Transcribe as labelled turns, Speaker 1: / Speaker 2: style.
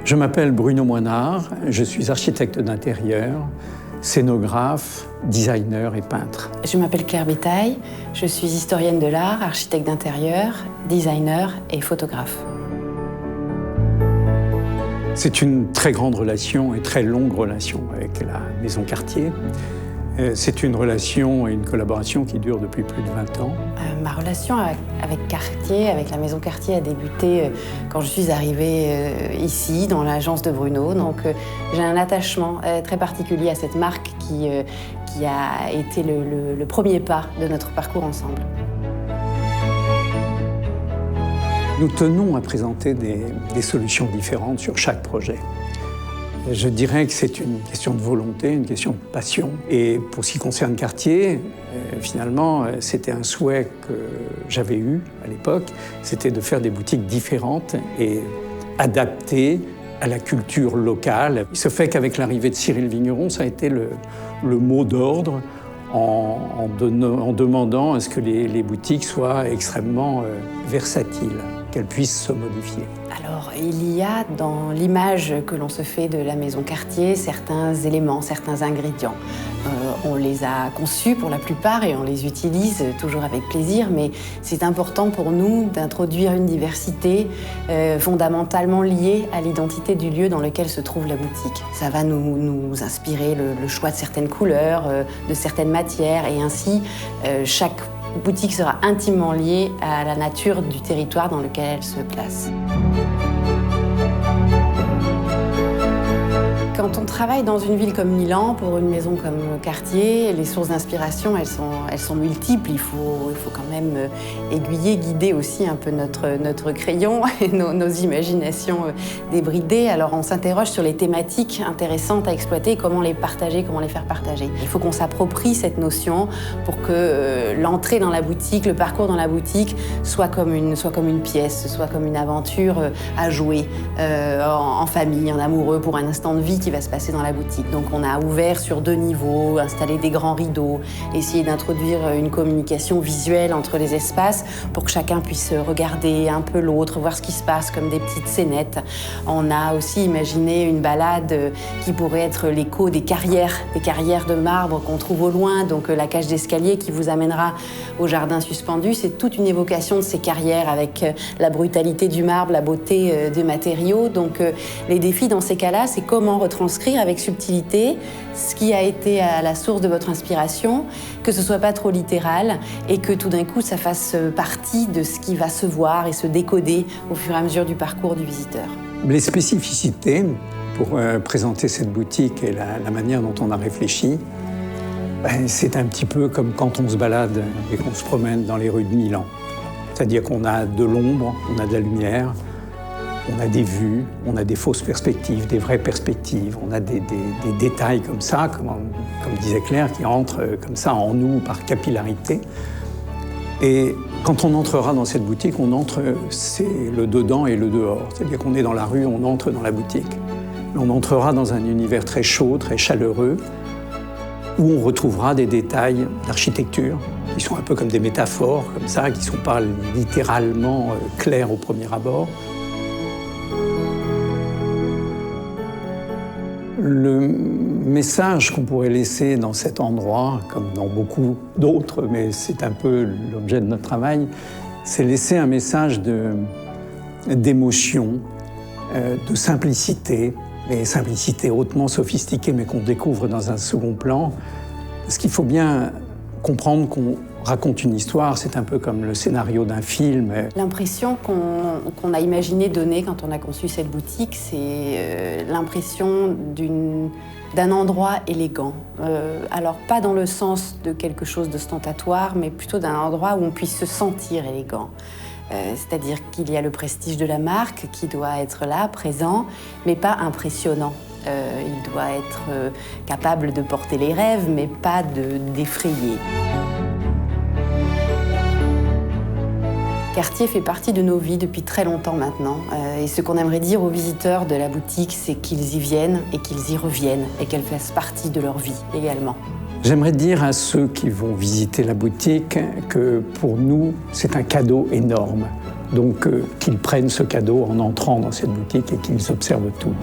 Speaker 1: Je m'appelle Bruno Moinard, je suis architecte d'intérieur, scénographe, designer et peintre.
Speaker 2: Je m'appelle Claire Bétail, je suis historienne de l'art, architecte d'intérieur, designer et photographe.
Speaker 1: C'est une très grande relation et très longue relation avec la Maison Cartier. C'est une relation et une collaboration qui dure depuis plus de 20 ans.
Speaker 2: Ma relation avec Cartier, avec la Maison Cartier, a débuté quand je suis arrivée ici, dans l'agence de Bruno. Donc j'ai un attachement très particulier à cette marque qui a été le premier pas de notre parcours ensemble.
Speaker 1: Nous tenons à présenter des solutions différentes sur chaque projet. Je dirais que c'est une question de volonté, une question de passion. Et pour ce qui concerne Cartier, finalement, c'était un souhait que j'avais eu à l'époque, c'était de faire des boutiques différentes et adaptées à la culture locale. Il se fait qu'avec l'arrivée de Cyril Vigneron, ça a été le mot d'ordre en demandant à ce que les boutiques soient extrêmement versatiles, qu'elles puissent se modifier.
Speaker 2: Alors, il y a dans l'image que l'on se fait de la Maison Cartier certains éléments, certains ingrédients. On les a conçus pour la plupart et on les utilise toujours avec plaisir, mais c'est important pour nous d'introduire une diversité fondamentalement liée à l'identité du lieu dans lequel se trouve la boutique. Ça va nous inspirer le choix de certaines couleurs, de certaines matières, et ainsi chaque boutique sera intimement liée à la nature du territoire dans lequel elle se place. Quand on travaille dans une ville comme Milan, pour une maison comme Cartier, les sources d'inspiration, elles sont multiples. Il faut quand même aiguiller, guider aussi un peu notre crayon et nos imaginations débridées. Alors on s'interroge sur les thématiques intéressantes à exploiter, comment les partager, comment les faire partager. Il faut qu'on s'approprie cette notion pour que l'entrée dans la boutique, le parcours dans la boutique soit comme une pièce, soit comme une aventure à jouer en famille, en amoureux, pour un instant de vie qui va se passer dans la boutique. Donc on a ouvert sur 2 niveaux, installé des grands rideaux, essayé d'introduire une communication visuelle entre les espaces pour que chacun puisse regarder un peu l'autre, voir ce qui se passe comme des petites scénettes. On a aussi imaginé une balade qui pourrait être l'écho des carrières de marbre qu'on trouve au loin, donc la cage d'escalier qui vous amènera au jardin suspendu. C'est toute une évocation de ces carrières avec la brutalité du marbre, la beauté des matériaux. Donc les défis dans ces cas-là, c'est comment retranscrire avec subtilité ce qui a été à la source de votre inspiration, que ce soit pas trop littéral et que tout d'un coup ça fasse partie de ce qui va se voir et se décoder au fur et à mesure du parcours du visiteur.
Speaker 1: Les spécificités pour présenter cette boutique et la manière dont on a réfléchi, c'est un petit peu comme quand on se balade et qu'on se promène dans les rues de Milan. C'est-à-dire qu'on a de l'ombre, on a de la lumière, on a des vues, on a des fausses perspectives, des vraies perspectives, on a des détails comme ça, comme disait Claire, qui entrent comme ça en nous par capillarité. Et quand on entrera dans cette boutique, on entre, c'est le dedans et le dehors. C'est-à-dire qu'on est dans la rue, on entre dans la boutique. On entrera dans un univers très chaud, très chaleureux, où on retrouvera des détails d'architecture qui sont un peu comme des métaphores, comme ça, qui ne sont pas littéralement clairs au premier abord. Le message qu'on pourrait laisser dans cet endroit, comme dans beaucoup d'autres, mais c'est un peu l'objet de notre travail, c'est laisser un message d'émotion, de simplicité, mais simplicité hautement sophistiquée, mais qu'on découvre dans un second plan. Parce qu'il faut bien comprendre qu'on raconte une histoire, c'est un peu comme le scénario d'un film.
Speaker 2: L'impression qu'on a imaginé donner quand on a conçu cette boutique, c'est l'impression d'un endroit élégant. Alors pas dans le sens de quelque chose d'ostentatoire, mais plutôt d'un endroit où on puisse se sentir élégant. C'est-à-dire qu'il y a le prestige de la marque qui doit être là, présent, mais pas impressionnant. Il doit être capable de porter les rêves, mais pas d'effrayer. Cartier fait partie de nos vies depuis très longtemps maintenant. Et ce qu'on aimerait dire aux visiteurs de la boutique, c'est qu'ils y viennent et qu'ils y reviennent et qu'elle fasse partie de leur vie également.
Speaker 1: J'aimerais dire à ceux qui vont visiter la boutique que pour nous, c'est un cadeau énorme Donc qu'ils prennent ce cadeau en entrant dans cette boutique et qu'ils observent tout.